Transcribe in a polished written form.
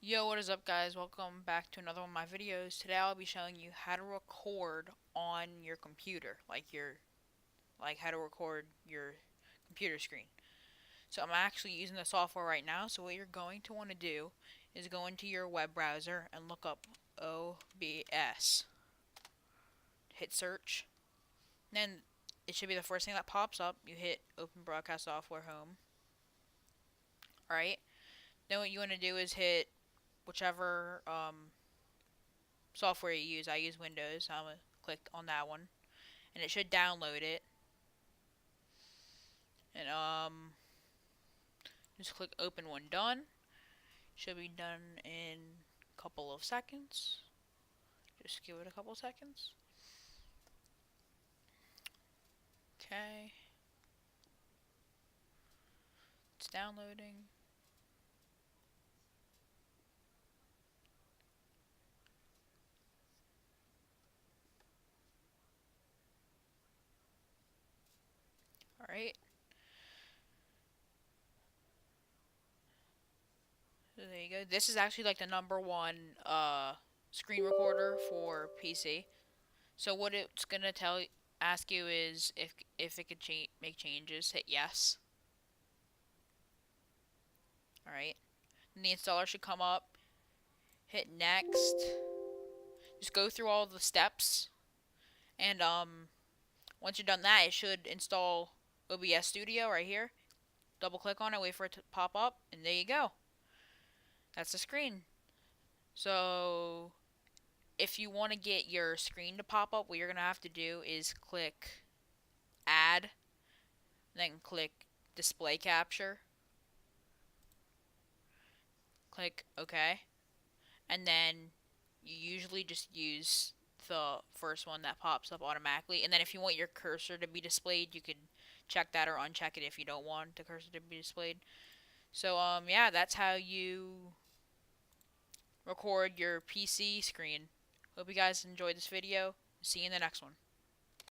Yo, what is up guys? Welcome back to another one of my videos. Today I'll be showing you how to record on your computer, like how to record your computer screen. So I'm actually using the software right now, so what you're going to want to do is go into your web browser and look up OBS. Hit search. Then it should be the first thing that pops up. You hit Open Broadcast Software Home. Alright? Then what you want to do is hit whichever software you use. I use Windows, so I'm going to click on that one. And it should download it. And just click open when done. Should be done in a couple of seconds. Just give it a couple seconds. Okay. It's downloading. Alright. So there you go. This is actually like the #1 screen recorder for PC. So what it's gonna ask you is if it could make changes. Hit yes. All right. And the installer should come up. Hit next. Just go through all the steps, and once you're done that, it should install OBS Studio right here. Double click on it, wait for it to pop up, and there you go. That's the screen. So if you want to get your screen to pop up, what you're gonna have to do is click Add, then click Display Capture, click OK, and then you usually just use the first one that pops up automatically. And then if you want your cursor to be displayed, you can check that or uncheck it if you don't want the cursor to be displayed. So yeah, that's how you record your PC screen. Hope you guys enjoyed this video. See you in the next one.